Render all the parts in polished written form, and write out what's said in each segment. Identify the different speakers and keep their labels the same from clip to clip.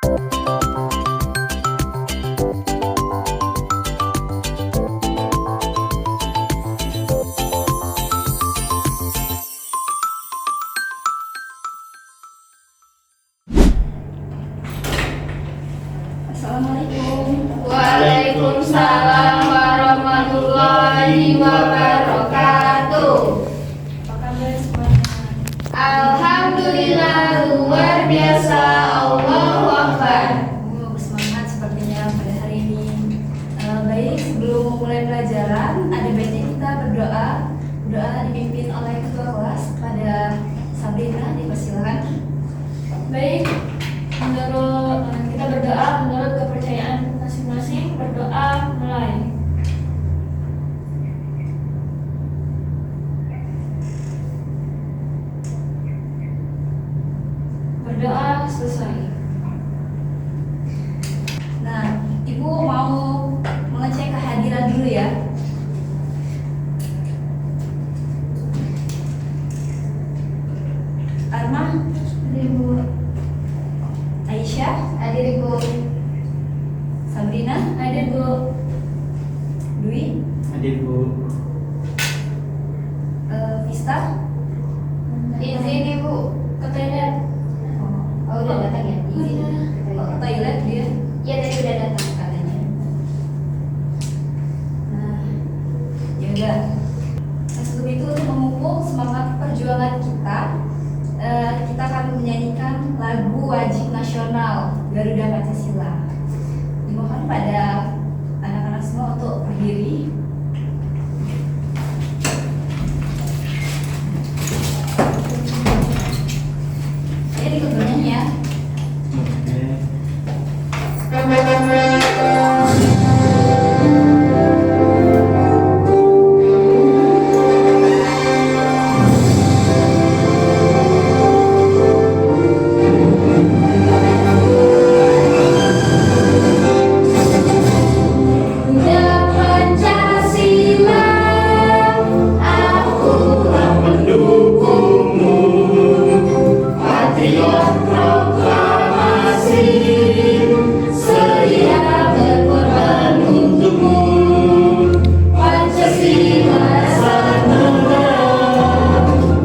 Speaker 1: Assalamualaikum.
Speaker 2: Waalaikumsalam warahmatullahi wabarakatuh.
Speaker 1: Apa kabar semuanya?
Speaker 2: Alhamdulillah luar biasa, Allahu Akbar.
Speaker 1: Bersemangat sepertinya pada hari ini. Baik, sebelum memulai pelajaran, ada baiknya kita berdoa. Doa dipimpin oleh ketua kelas kepada Sabrina, dipersilakan.
Speaker 3: Baik, kita berdoa menurut kepercayaan masing-masing. Berdoa mulai. Berdoa selesai.
Speaker 1: Nah, Ibu mau mengecek kehadiran dulu ya. Arma,
Speaker 3: Ibu.
Speaker 1: Aisyah,
Speaker 2: Hadir Ibu.
Speaker 1: Sabrina,
Speaker 3: Hadir Bu.
Speaker 1: Dwi,
Speaker 4: Hadir Bu.
Speaker 1: Vista.
Speaker 2: Izin Ibu ke toilet. Oh udah datang ya? Izin ke
Speaker 1: Oh,
Speaker 2: toilet.
Speaker 1: toilet dia.
Speaker 2: Iya tadi udah datang katanya.
Speaker 1: Nah, ya udah. Nah, sebelum itu untuk memupuk semangat perjuangan kita akan menyanyikan lagu wajib nasional Garuda Pancasila. Dimohon pada anak-anak semua untuk berdiri. Saya ikut bernyanyi ya.
Speaker 2: Pancasila, aku
Speaker 4: Mendukungmu, patriot proklamasi,
Speaker 2: sedia berkorban untukmu. Pancasila
Speaker 4: negara,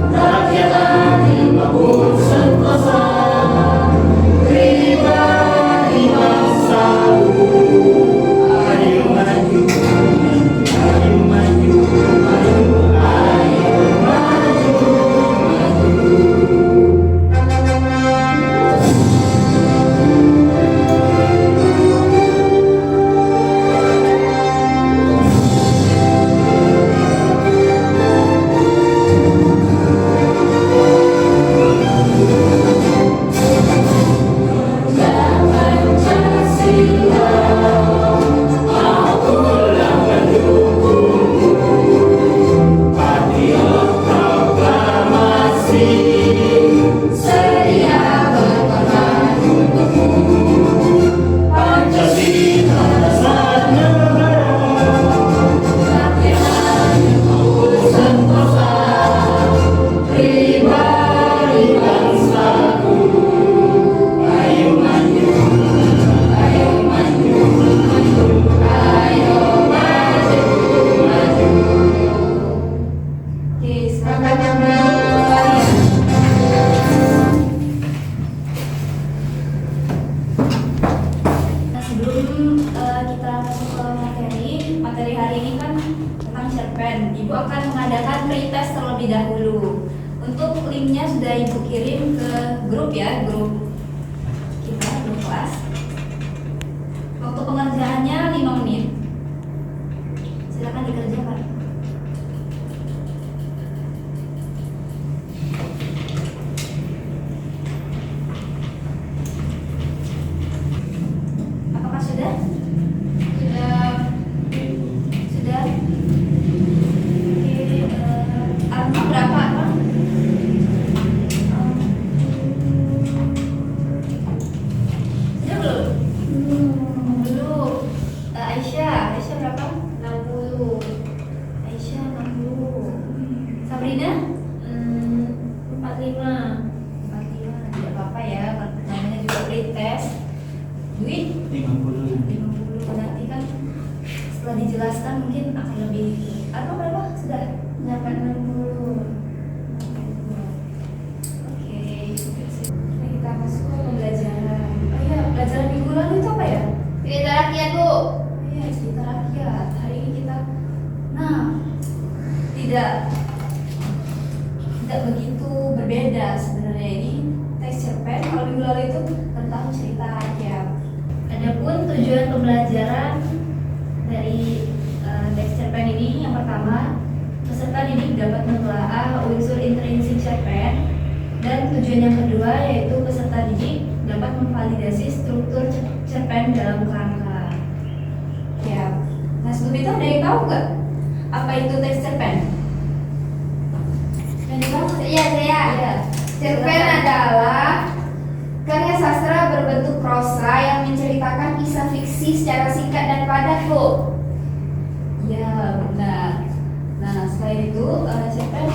Speaker 4: rakyat adil makmur sentosa, pribadi bangsaku. Ayo maju, ayo maju, ayo maju.
Speaker 2: Pancasila,
Speaker 4: Patriot proklamasi,
Speaker 2: sedia berkorban untukmu.
Speaker 4: Pancasila dasar negara,
Speaker 2: Rakyat adil makmur sentosa,
Speaker 4: pribadi bangsaku. Ayo maju, ayo maju,
Speaker 2: ayo maju, maju.
Speaker 1: Oke, selamat kembali. Nah, sebelum kita masuk ke materi hari ini kan tentang cerpen. Ibu akan mengadakan pretest terlebih dahulu. Untuk linknya sudah Ibu kirim ke grup ya, grup kita, grup kelas. Waktu pengerjaannya 5 menit. Silakan dikerjakan. Apakah sudah? Sudah? Oke, Arma berapa Arma? Sudah belum? Belum. Aisyah berapa?
Speaker 2: 60.
Speaker 1: duit 50. Nanti kan setelah dijelaskan mungkin akan lebih atau berapa sudah
Speaker 2: 860.
Speaker 1: oke. Nah, kita masuk ke pembelajaran. Oh iya, pelajaran minggu lalu itu apa ya?
Speaker 2: Cerita rakyat, Bu.
Speaker 1: Iya, cerita rakyat. Hari ini kita tidak begitu berbeda sebenarnya. Ini teks cerpen, kalau minggu lalu itu tentang cerita rakyat. Adapun tujuan pembelajaran dari teks cerpen ini, yang pertama, peserta didik dapat menelaah unsur intrinsik cerpen, dan tujuan yang kedua yaitu peserta didik dapat memvalidasi struktur cerpen dalam kerangka. Ya, nah sebelum itu ada yang tahu nggak apa itu teks cerpen? Yang tahu?
Speaker 2: Iya, saya.
Speaker 1: Iya.
Speaker 2: Cerpen adalah karya sastra berbentuk prosa yang menceritakan kisah fiksi secara singkat dan padat, Bu.
Speaker 1: Ya, benar. Nah, selain itu, cerpen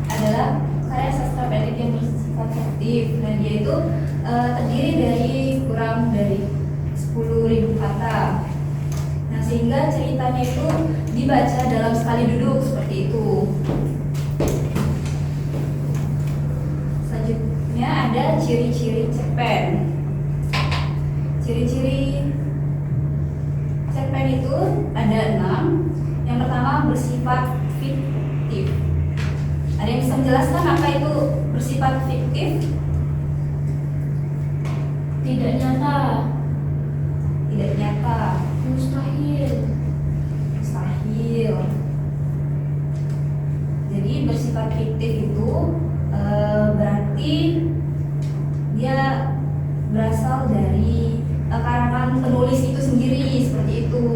Speaker 1: adalah karya sastra pendek yang bersifat fiktif. Nah, dia itu terdiri dari kurang dari 10.000 kata. Nah, sehingga ceritanya itu dibaca dalam sekali duduk seperti itu. Selanjutnya ada ciri-ciri cerpen. Ciri-ciri cerpen itu ada 6. Yang pertama bersifat fiktif. Ada yang bisa menjelaskan apa itu bersifat fiktif?
Speaker 3: Tidak nyata.
Speaker 1: Tidak nyata,
Speaker 3: Mustahil.
Speaker 1: mustahil. Jadi bersifat fiktif itu berarti dia berasal dari karangan penulis itu sendiri, seperti itu.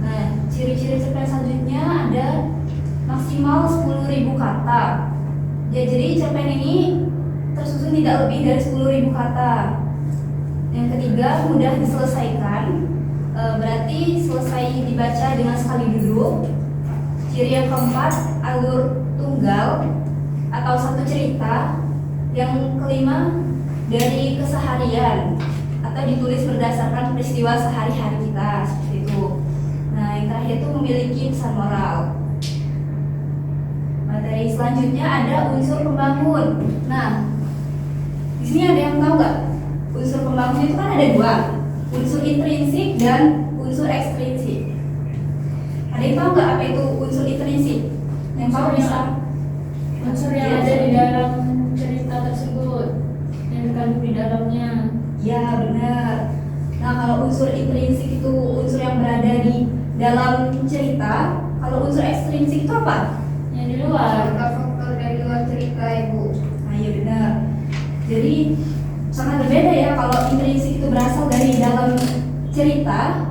Speaker 1: Nah, ciri-ciri cerpen selanjutnya ada maksimal 10.000 kata. Ya, jadi cerpen ini tersusun tidak lebih dari 10.000 kata. Yang ketiga, mudah diselesaikan, berarti selesai dibaca dengan sekali duduk. Ciri yang keempat, alur tunggal atau satu cerita. Yang kelima, dari keseharian atau ditulis berdasarkan peristiwa sehari-hari kita, seperti itu. Nah, yang terakhir itu memiliki pesan moral. Materi selanjutnya ada unsur pembangun. Nah, di sini ada yang tahu nggak? Unsur pembangun itu kan ada dua, unsur intrinsik dan unsur ekstrinsik. Ada yang tahu nggak apa itu unsur intrinsik? Yang tahu bisa?
Speaker 3: Unsur yang ada di dalam cerita tersebut, yang terkandung di dalamnya.
Speaker 1: Ya, benar. Nah, kalau unsur intrinsik itu unsur yang berada di dalam cerita. Kalau unsur ekstrinsik itu apa?
Speaker 3: Yang di luar.
Speaker 2: Faktor dari luar cerita, Ibu.
Speaker 1: Nah, iya benar. Jadi sangat berbeda ya. Kalau intrinsik itu berasal dari dalam cerita,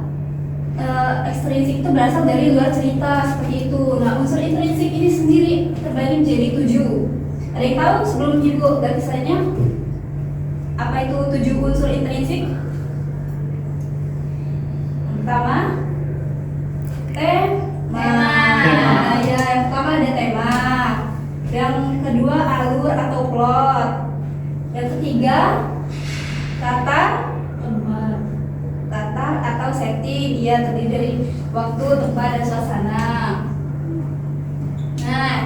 Speaker 1: ekstrinsik itu berasal dari luar cerita, seperti itu. Nah, unsur intrinsik ini sendiri terbagi menjadi 7. Ada yang tahu sebelum Ibu ganti slide-nya apa itu 7 unsur intrinsik? Pertama, tema. Ya, yang pertama ada tema. Yang kedua alur atau plot. Yang ketiga latar atau setting. Dia terdiri dari waktu, tempat, dan suasana. Nah,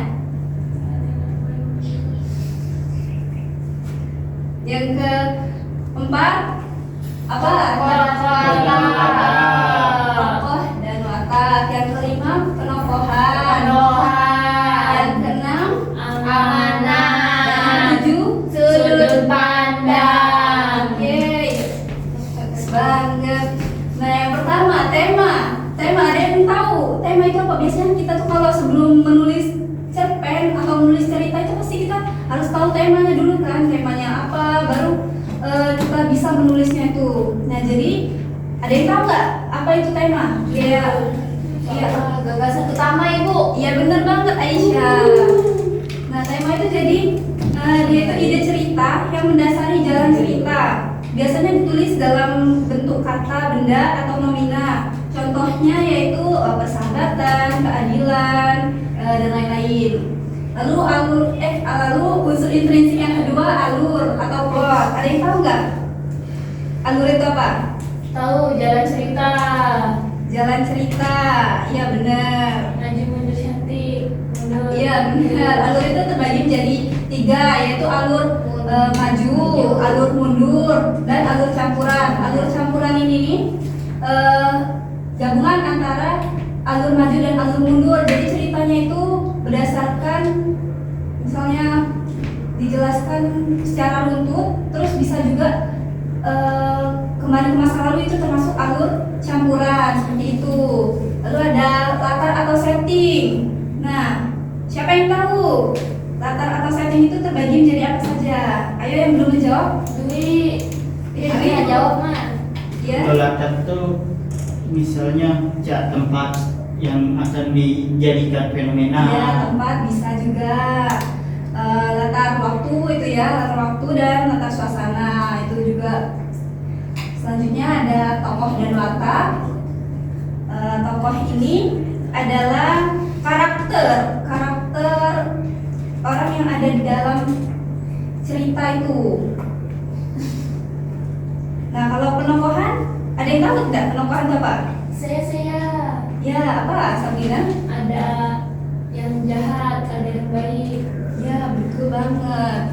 Speaker 1: yang keempat apa? Tokoh dan watak. Yang kelima penokohan. Yang keenam
Speaker 2: Amanah.
Speaker 1: yang ketujuh
Speaker 2: Sudut pandang.
Speaker 1: Yeay, bagus banget. Nah, yang pertama tema. Tema, ada yang tahu tema itu apa? Biasanya kita tuh kalau sebelum menulis cerpen atau menulis cerita itu pasti kita harus tahu temanya dulu kan. Temanya apa, baru kita bisa menulisnya itu. Nah, jadi ada yang tahu nggak apa itu tema? Iya, iya.
Speaker 2: Gagasan utama, Ibu.
Speaker 1: Iya, bener banget Aisyah. Nah, tema itu jadi dia itu ide cerita yang mendasari jalan cerita. Biasanya ditulis dalam bentuk kata, benda, atau nomina. Contohnya yaitu persahabatan, keadilan, dan lain-lain. Lalu unsur intrinsik yang kedua alur atau plot. Ada yang tahu nggak? Alur itu apa?
Speaker 3: Tahu jalan cerita.
Speaker 1: Jalan cerita, iya benar.
Speaker 3: Maju mundur cantik. Mundur.
Speaker 1: Iya benar. Alur itu terbagi menjadi 3, yaitu alur maju, alur mundur, dan alur campuran. Alur campuran ini nih gabungan antara alur maju dan alur mundur. Jadi ceritanya itu berdasarkan, misalnya dijelaskan secara runtut, terus bisa juga kembali ke masa lalu, itu termasuk alur campuran seperti itu. Lalu ada latar atau setting. Nah, siapa yang tahu latar atau setting itu terbagi menjadi apa saja? Ayo yang belum menjawab.
Speaker 3: Dwi.
Speaker 1: Iya,
Speaker 3: Dwi
Speaker 1: Dwi.
Speaker 3: jawab mah.
Speaker 1: Ya.
Speaker 5: Kalau latar itu misalnya tempat yang akan dijadikan fenomena.
Speaker 1: Ya, tempat bisa juga. Latar waktu itu ya, latar waktu dan latar suasana itu juga. Selanjutnya ada tokoh dan watak. Tokoh ini adalah karakter orang yang ada di dalam cerita itu. Nah, kalau penokohan, ada yang tahu tidak penokohan itu apa?
Speaker 3: Saya.
Speaker 1: Ya, apa Sabrina?
Speaker 3: Ada yang jahat, ada yang baik.
Speaker 1: Ya, betul banget.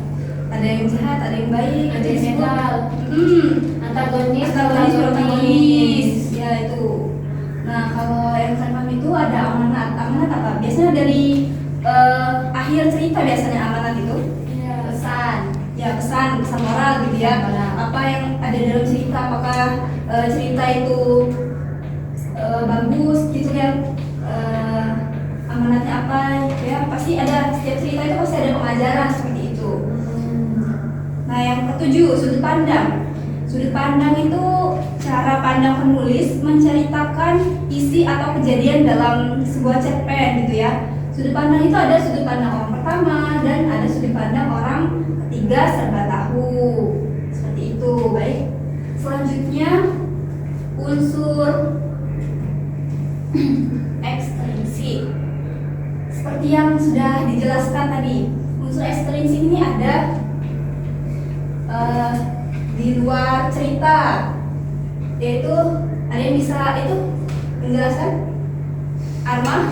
Speaker 1: Ada yang jahat, ada yang baik.
Speaker 3: Ada yang netral. Antagonis,
Speaker 1: Protagonis. Ya, itu. Nah, kalau yang keenam itu ada amanat. Amanat apa? Biasanya dari akhir cerita biasanya amanat itu.
Speaker 3: Iya.
Speaker 2: Pesan.
Speaker 1: Ya, pesan moral gitu ya.
Speaker 2: Moral.
Speaker 1: Apa yang ada dalam cerita, apakah cerita itu bagus gitu ya. Amanatnya apa ya, pasti ada, setiap cerita itu pasti ada pengajaran seperti itu. Nah, yang ketujuh, sudut pandang. Sudut pandang itu cara pandang penulis menceritakan isi atau kejadian dalam sebuah cerpen gitu ya. Sudut pandang itu ada sudut pandang orang pertama dan ada sudut pandang orang ketiga serba tahu. Seperti itu. Baik. Selanjutnya unsur ekstrinsik. Seperti yang sudah dijelaskan tadi, unsur ekstrinsik ini ada di luar cerita, yaitu ada yang bisa itu menjelaskan. Arma,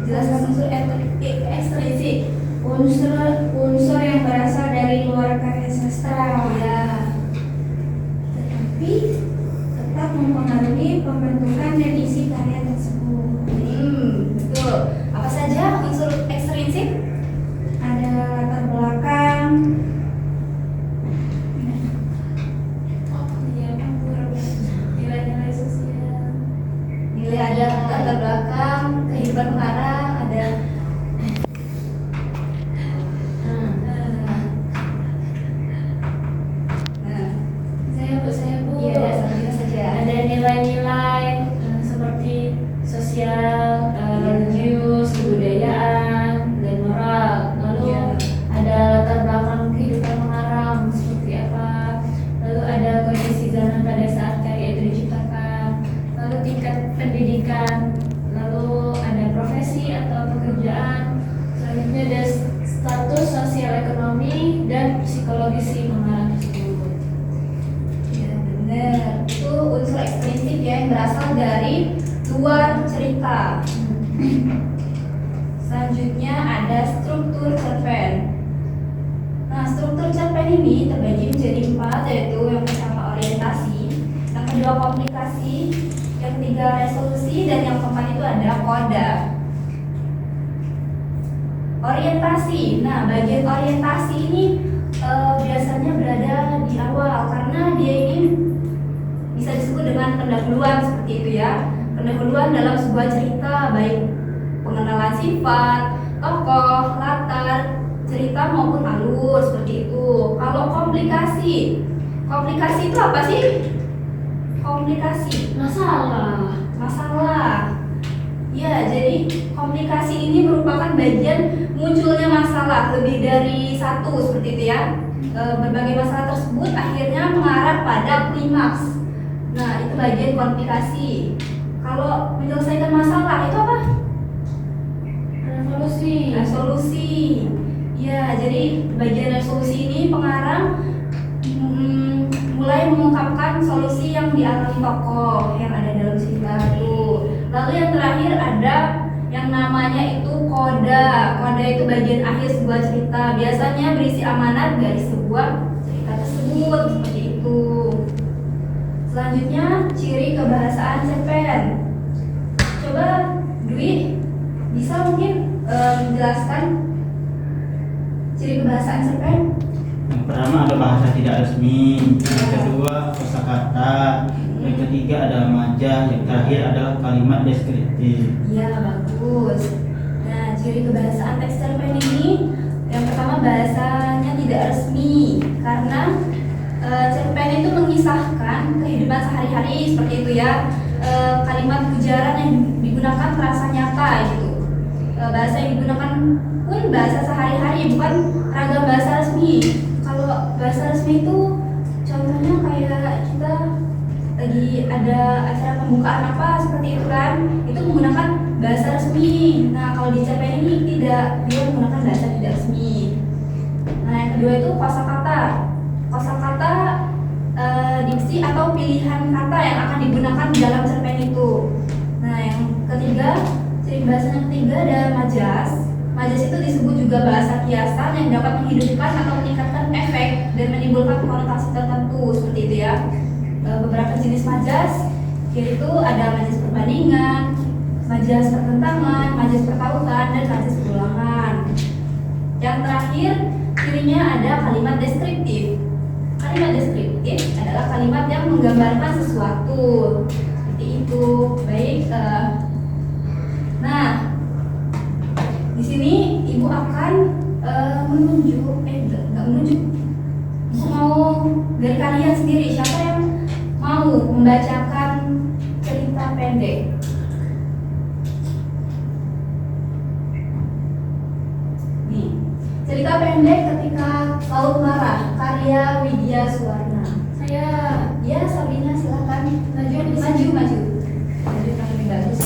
Speaker 1: jelaskan unsur ekstrinsik.
Speaker 2: Unsur yang berasal dari luar karya sastra.
Speaker 1: Ya,
Speaker 2: Tetapi tetap mempengaruhi pembentukan dan isi karya tersebut.
Speaker 1: betul. Apa saja unsur ekstrinsik?
Speaker 2: Ada latar belakang,
Speaker 3: Nilai-nilai sosial.
Speaker 1: Nilai, ada latar belakang, kehidupan pengarang, ada nah,
Speaker 3: Saya bu.
Speaker 1: iya, ada sambil saja.
Speaker 3: Ada nilai-nilai seperti sosial, religius, kebudayaan, dan moral. Lalu
Speaker 1: Iya.
Speaker 3: ada latar belakang kehidupan pengarang seperti apa. Lalu ada kondisi zaman pada saat karya itu diciptakan. Lalu tingkat pendidikan. Lalu ada profesi atau pekerjaan. Selanjutnya ada status sosial ekonomi dan psikologis si pengarang tersebut.
Speaker 1: Ya, benar. Itu unsur ekstrinsik ya, yang berasal dari luar cerita. Selanjutnya ada struktur cerpen. Nah, struktur cerpen ini terbagi menjadi 4, yaitu yang pertama orientasi, yang kedua komunikasi, yang ketiga resolusi, dan yang keempat itu ada koda. Orientasi. Nah, bagian orientasi ini biasanya berada di awal karena dia ini bisa disebut dengan pendahuluan seperti itu ya. Pendahuluan dalam sebuah cerita, baik pengenalan sifat, tokoh, latar cerita maupun alur seperti itu. Kalau komplikasi itu apa sih? Komplikasi masalah. Ya, jadi komplikasi ini merupakan bagian munculnya masalah lebih dari satu seperti itu ya. Berbagai masalah tersebut akhirnya mengarah pada klimaks. Nah, itu bagian komplikasi. Kalau menyelesaikan masalah itu apa? Resolusi. Ya, jadi bagian resolusi ini pengarang mulai mengungkapkan solusi yang dialami tokoh yang ada dalam cerita itu. Lalu yang terakhir ada yang namanya itu koda. Koda itu bagian akhir sebuah cerita. Biasanya berisi amanat dari sebuah cerita tersebut seperti itu. Selanjutnya ciri kebahasaan cerpen. Coba Dwi bisa mungkin menjelaskan ciri kebahasaan cerpen?
Speaker 5: Yang pertama ada bahasa tidak resmi, yang kedua kosakata, yang ketiga ada majah, yang terakhir adalah kalimat deskriptif.
Speaker 1: Iya, bagus. Nah, ciri kebahasaan teks cerpen ini yang pertama bahasanya tidak resmi karena cerpen itu mengisahkan kehidupan sehari-hari seperti itu ya. Kalimat ujaran yang digunakan terasa nyata gitu. Bahasa yang digunakan pun bahasa sehari-hari, bukan ragam bahasa resmi. Kalau bahasa resmi itu contohnya kayak kita lagi ada acara pembukaan apa seperti itu kan, itu menggunakan bahasa resmi. Nah, kalau di cerpen ini tidak, dia menggunakan bahasa tidak resmi. Nah, yang kedua itu kosakata. Kosakata diksi atau pilihan kata yang akan digunakan dalam cerpen itu. Nah, yang ketiga, ciri bahasa yang ketiga ada majas. Majas itu disebut juga bahasa kiasan yang dapat menghidupkan atau meningkatkan efek dan menimbulkan konotasi tertentu seperti itu ya. Beberapa jenis majas yaitu ada majas perbandingan, majas pertentangan, majas pertautan, dan majas perulangan. Yang terakhir cirinya ada kalimat deskriptif. Kalimat deskriptif adalah kalimat yang menggambarkan sesuatu seperti itu. Baik, nah di sini ibu akan menunjuk, nggak menunjuk. Ibu mau dari kalian sendiri siapa yang mau membacakan cerita pendek? Nih, cerita pendek ketika Laut Marah karya Widya Suwarna.
Speaker 3: Saya
Speaker 1: Ya, Sabrina silakan
Speaker 3: maju
Speaker 1: maju. Jadi kami bagus.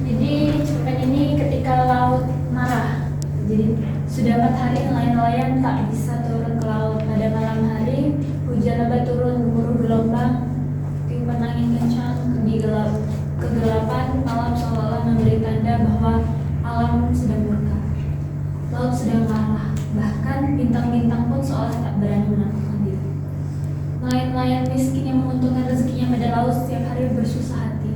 Speaker 3: Jadi cerpen ini ketika laut marah. Jadi sudah 4 hari nelayan-nelayan tak bisa turun ke laut. Pada malam hari hujan lebat turun gemuruh gelombang, tiupan angin kencang di kegelapan malam seolah-olah memberi tanda bahwa alam sedang murka. Laut sedang marah. Bahkan bintang-bintang pun seolah tak berani menaklukkan diri. Nelayan-nelayan miskin yang menguntungkan rezekinya pada laut setiap hari bersusah hati.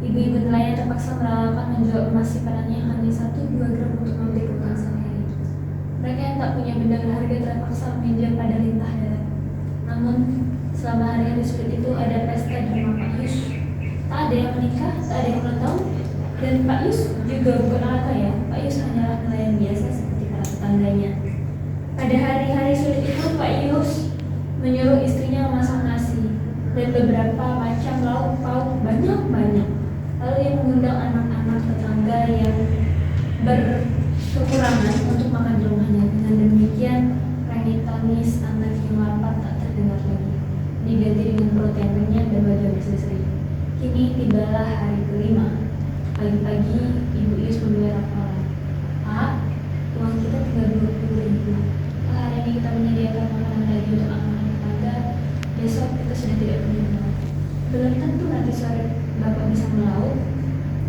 Speaker 3: Ibu-ibu nelayan terpaksa merelakan menjual emas simpanannya yang hanya 1-2 gram untuk membeli kebutuhan sehari-hari. Mereka yang tak punya benda berharga terpaksa meminjam pada lintah darat. Namun selama hari-hari sulit itu ada pesta di rumah Pak Yus. Tak ada yang menikah, tak ada yang ulang tahun, dan Pak Yus juga bukan orang kaya. Pak Yus hanyalah nelayan biasa seperti para tetangganya. Pada hari-hari sulit itu Pak Yus menyuruh istrinya memasak nasi dan beberapa macam lauk pauk banyak-banyak. Lalu ia mengundang anak-anak tetangga yang berkekurangan untuk makan di rumahnya. Dengan demikian, rengit tangis anak yang lapar tak terdengar lagi, diganti dengan perut yang kenyang dan wajah berseri-seri. Kini tibalah hari kelima. Pagi-pagi, Ibu Yus membawa laporan. Pak, uang kita tinggal 20.000. Kalau hari ini kita menyediakan makanan lagi untuk anak-anak tetangga, besok kita sudah tidak punya uang. Belum tentu nanti sore Bapak bisa melaut.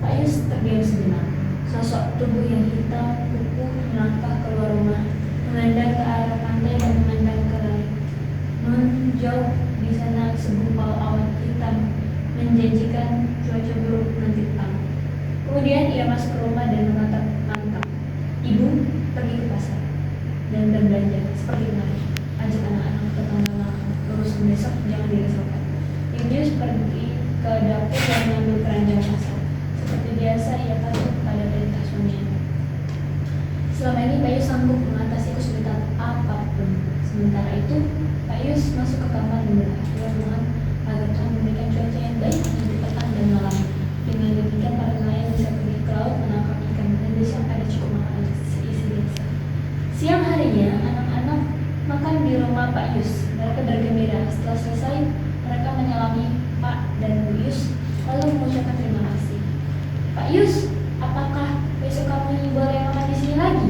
Speaker 3: Pak Yus terdiam sejenak. Sosok tubuh yang hitam, kukuh, melangkah keluar rumah, memandang ke arah pantai dan memandang ke langit. Jauh di sana segumpal awan hitam menjanjikan cuaca buruk nanti petang. Kemudian ia masuk ke rumah dan menatap mantap. Ibu pergi ke pasar dan berbelanja seperti kemarin. Ajak anak-anak tetangga makan. Urusan besok jangan dirisaukan. Ibu Yus pergi ke dapur dan mengambil keranjang masak. Seperti biasa ia patuh pada perintah suaminya. Selama ini Pak Yus sanggup mengatasi kesulitan apapun. Sementara itu Pak Yus masuk ke kamar dan berdoa Tuhan agar Tuhan memberikan cuaca yang baik di petang dan malam. Dengan demikian para nelayan bisa pergi ke laut menangkap ikan dan besok ada cukup makanan seisi desa. Siang harinya anak-anak makan di rumah Pak Yus. Mereka bergembira. Setelah selesai mereka menyelami Pak dan Bu Yus lalu mengucapkan terima kasih. Pak Yus, apakah besok kamu boleh makan di sini lagi?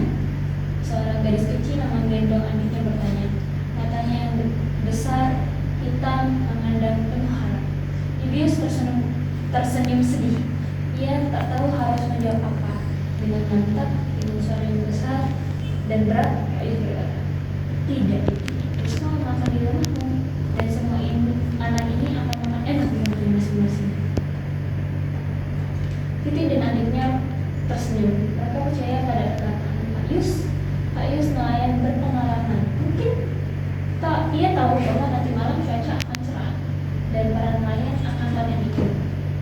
Speaker 3: Seorang gadis kecil yang menggendong adiknya bertanya. Matanya yang besar tersenyum sedih. Ia tak tahu harus menjawab apa. Dengan mantap, dengan suara yang besar dan berat, Pak Yus berkata, "Tidak, semua makan di rumahmu dan semua anak ini akan makan enak di rumahnya masing-masing." Titi dan adiknya tersenyum. Mereka percaya pada perkataan Pak Yus. Pak Yus nelayan berpengalaman. Mungkin ia tahu bahwa nanti malam cuaca akan cerah dan para nelayan akan panen ikan.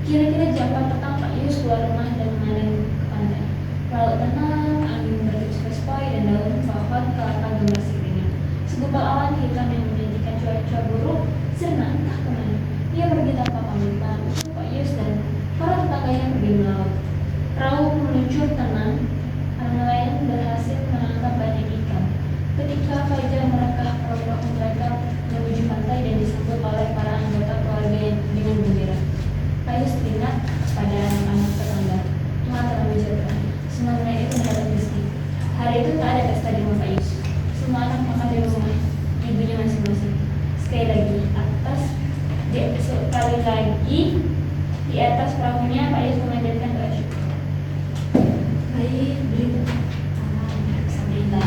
Speaker 3: Kira-kira jam 4 petang Pak Yus keluar rumah dan mengadang ke pantai. Laut tenang, angin bertiup sepoi dan daun pohon kelapa gemas sirine. Segumpal awan hitam yang menjanjikan cuaca buruk sirna entah kemana. Ia pergi tanpa pamitan. Pak Yus dan para tetangganya pergi melaut. Perahu meluncur tenang. Para nelayan berhasil menangkap banyak ikan. Ketika Fajar merangkah perahu mereka menuju pantai dan disambut oleh para anggota keluarga dengan gembira. Pak Yus teringat pada anak-anak tetangga. Mengatakan bercerita, semua mereka itu mendapat rezeki. Hari itu tak ada pesta di rumah Pak Yus. Semua anak makan di rumah ibunya masing-masing. Sekali lagi di atas perahunya Pak Yus memanjatkan doa syukur.
Speaker 1: Baik, berikut Sabrina.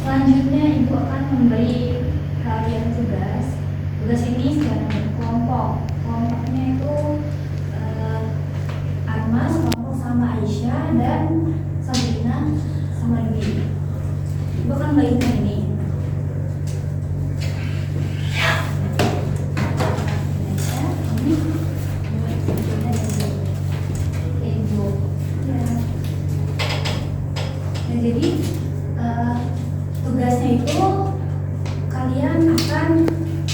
Speaker 1: Selanjutnya Ibu akan memberi kalian tugas. Tugas ini secara berkelompok. Kelompoknya itu Arma sekelompok sama Aisyah dan Sabrina sama Dwi. Ibu akan membagikan ini. Jadi tugasnya itu kalian akan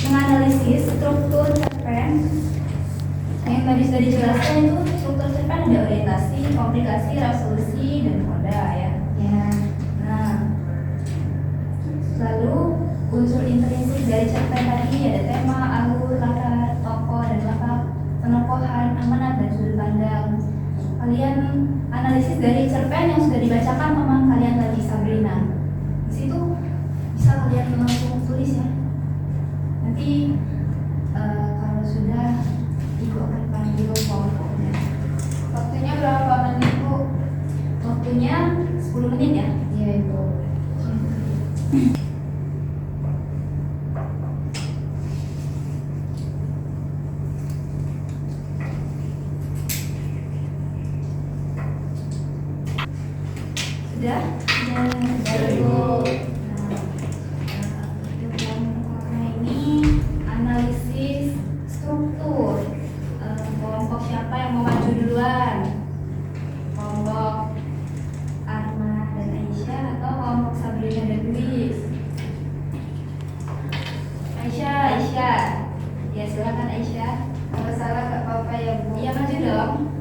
Speaker 1: menganalisis struktur cerpen yang tadi sudah dijelaskan. Itu struktur cerpen ada orientasi, komplikasi, resolusi, dan koda ya. Nah, lalu unsur intrinsik dari cerpen tadi ada tema, alur, latar, tokoh, dan latar penokohan, amanat, dan sudut pandang. Kalian analisis dari cerpen yang sudah dibacakan teman kalian tadi, Sabrina. Di situ bisa kalian langsung tulis ya. Nanti kalau sudah Ibu akan panggil kelompoknya.
Speaker 2: Waktunya berapa menit, Bu?
Speaker 1: Waktunya 10 menit ya.
Speaker 2: Iya, Ibu.
Speaker 1: Sudah?
Speaker 5: Sudah, Ibu.
Speaker 1: Untuk yang pertama ini analisis struktur. Kelompok siapa yang mau maju duluan? Kelompok Arma dan Aisyah atau kelompok Sabrina dan Dwi? Aisyah. Ya silakan Aisyah.
Speaker 2: Kalau salah gak apa-apa ya, Bu.
Speaker 1: Iya maju dong.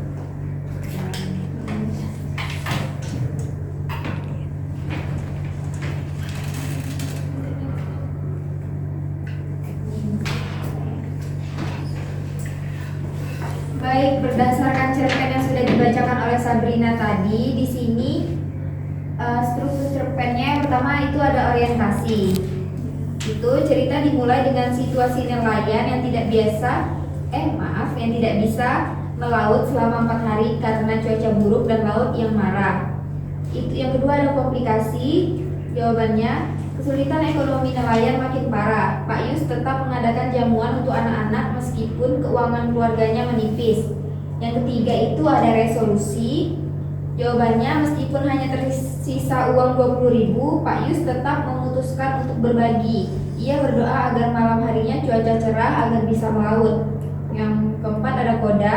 Speaker 2: Baik, berdasarkan cerpen yang sudah dibacakan oleh Sabrina tadi, di sini struktur cerpennya yang pertama itu ada orientasi. Itu cerita dimulai dengan situasi nelayan yang tidak bisa melaut selama 4 hari karena cuaca buruk dan laut yang marah. Itu yang kedua ada komplikasi. Jawabannya, kesulitan ekonomi nelayan makin parah. Pak Yus tetap mengadakan jamuan untuk anak-anak meskipun keuangan keluarganya menipis. Yang ketiga itu ada resolusi. Jawabannya, meskipun hanya tersisa uang 20.000, Pak Yus tetap memutuskan untuk berbagi. Ia berdoa agar malam harinya cuaca cerah agar bisa melaut. Yang keempat ada koda,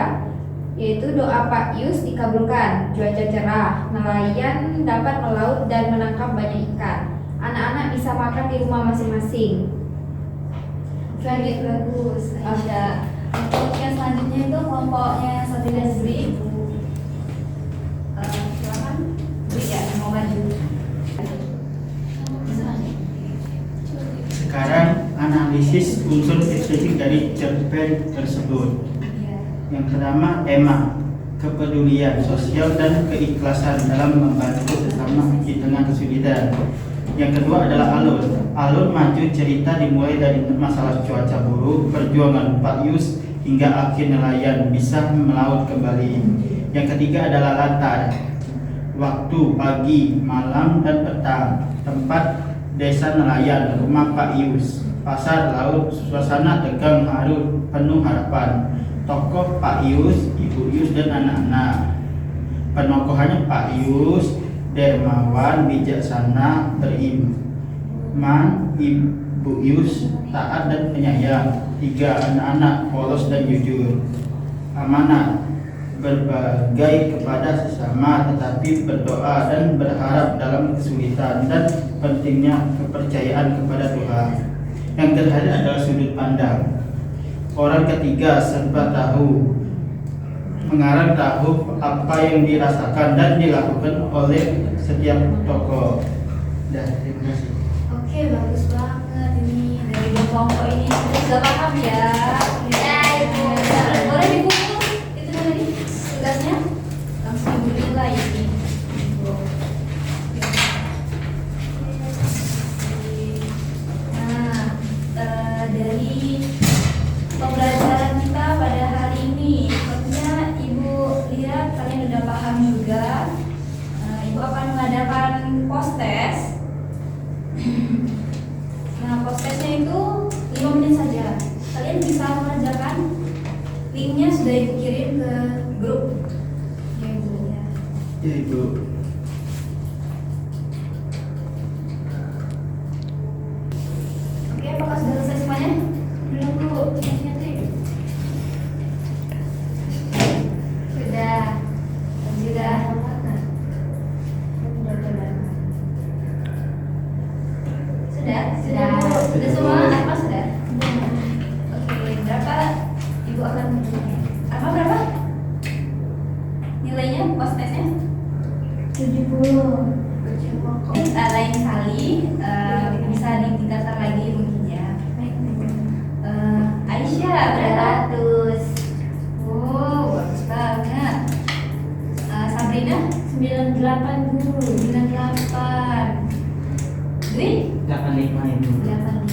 Speaker 2: yaitu doa Pak Yus dikabulkan. Cuaca cerah, nelayan dapat melaut dan menangkap banyak ikan. Anak-anak bisa makan di rumah masing-masing.
Speaker 1: Bagus, Aisyah. Untuk yang selanjutnya itu kelompoknya Sabrina dan Dwi. Silakan Dwi ya yang mau maju.
Speaker 5: Sekarang analisis unsur intrinsik dari cerpen tersebut. Yang pertama, tema, kepedulian sosial dan keikhlasan dalam membantu sesama di tengah kesulitan. Yang kedua adalah alur. Alur maju cerita dimulai dari masalah cuaca buruk, perjuangan Pak Yus hingga akhir nelayan bisa melaut kembali. Yang ketiga adalah latar. Waktu pagi, malam, dan petang. Tempat desa nelayan, rumah Pak Yus. Pasar laut, suasana tegang haru, penuh harapan. Tokoh Pak Yus, Ibu Yus, dan anak-anak. Penokohannya Pak Yus, dermawan, bijaksana, beriman, Ibu Yus, taat dan penyayang. 3. Anak-anak, polos dan jujur. Amanat, berbagai kepada sesama, tetapi berdoa dan berharap dalam kesulitan, dan pentingnya kepercayaan kepada Tuhan. Yang terakhir adalah sudut pandang. Orang ketiga serba tahu, mengarang tahu apa yang dirasakan dan dilakukan oleh setiap tokoh. Terima kasih.
Speaker 1: Oke, bagus banget ini dari dua kelompok ini sudah paham ya. Ya, Ibu. Boleh dikumpul itu tadi tugasnya langsung Ibu nilai ini. Nah, dari pembelajaran kita pada hari ini, sepertinya Ibu lihat kalian sudah paham juga. Ibu akan mengadakan post-test. Nah, post-testnya itu 5 menit saja. Kalian bisa mengerjakan. Linknya sudah Ibu kirim ke grup. Ya, Ibu ya.
Speaker 5: Ya, Ibu.
Speaker 1: Oke, apakah sudah selesai semuanya?
Speaker 3: Belum Bu, ingat-ingat.
Speaker 1: Sudah. Sudah. Sudah. Sudah semua? Apa sudah? Oke, berapa Ibu akan apa berapa? Nilainya post-testnya?
Speaker 3: 70.
Speaker 1: Lain kali bisa ditingkatkan lagi mungkin ya. Aisyah berapa? 100. Oh, bagus banget. Sabrina
Speaker 3: 98 Bu.
Speaker 1: 98. Dwi
Speaker 5: 85 Ibu.
Speaker 1: 85.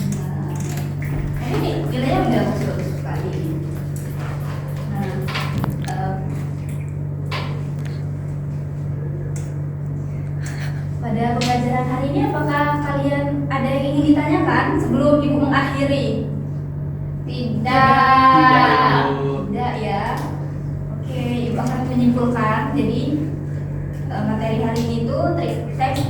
Speaker 1: Ini nilainya udah bagus sekali. Nah, pada pembelajaran hari ini apakah kalian ada yang ingin ditanyakan sebelum Ibu mengakhiri?
Speaker 5: Tidak, Ibu.
Speaker 1: Tidak ya. Oke, Ibu akan menyimpulkan. Jadi materi hari ini itu teks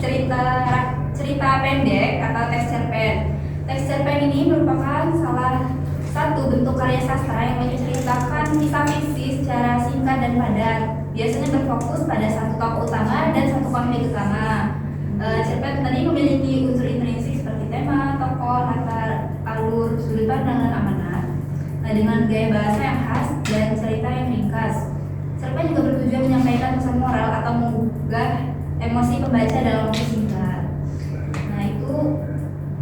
Speaker 1: cerita pendek atau teks cerpen. Teks cerpen ini merupakan salah satu bentuk karya sastra yang menceritakan kisah fiksi secara singkat dan padat. Biasanya berfokus pada satu tokoh utama dan satu konflik utama. Cerpen tadi memiliki unsur intrinsik seperti tema, tokoh, latar, alur, sudut pandang, dan amanat. Nah, dengan gaya bahasa yang khas dan cerita yang ringkas. Cerpen juga bertujuan menyampaikan pesan moral atau menggugah emosi pembaca dalam waktu singkat. Nah, itu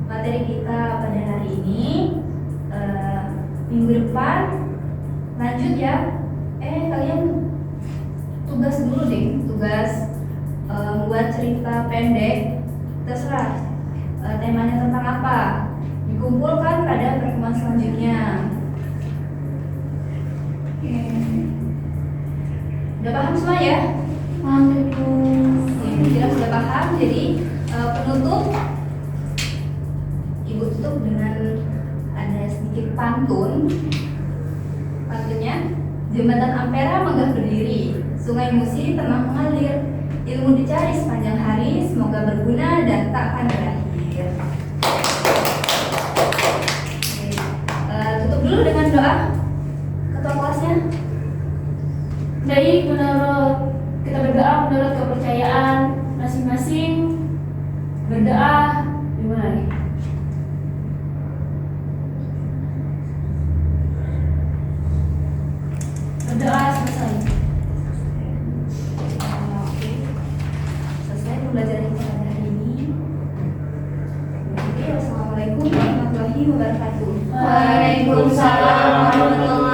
Speaker 1: materi kita pada hari ini. Minggu depan lanjut ya. Kalian tugas dulu deh, tugas buat cerita pendek, terserah temanya tentang apa, dikumpulkan pada pertemuan selanjutnya. Udah paham semua ya?
Speaker 3: Paham Bu.
Speaker 1: Kira sudah paham. Jadi penutup Ibu tutup dengan ada sedikit pantun. Pantunnya, jembatan Ampera megah berdiri, sungai Musi tenang mengalir, ilmu dicari sepanjang hari, semoga berguna dan tak akan berakhir. Tutup dulu dengan doa ketua kelasnya.
Speaker 3: Baik, kita berdoa menurut kepercayaan masing-masing. Berdoa dimulai. Berdoa selesai.
Speaker 1: Oke. Selesai pembelajaran kita pada hari ini. Oke, wassalamualaikum warahmatullahi wabarakatuh.
Speaker 3: Waalaikumsalam warahmatullahi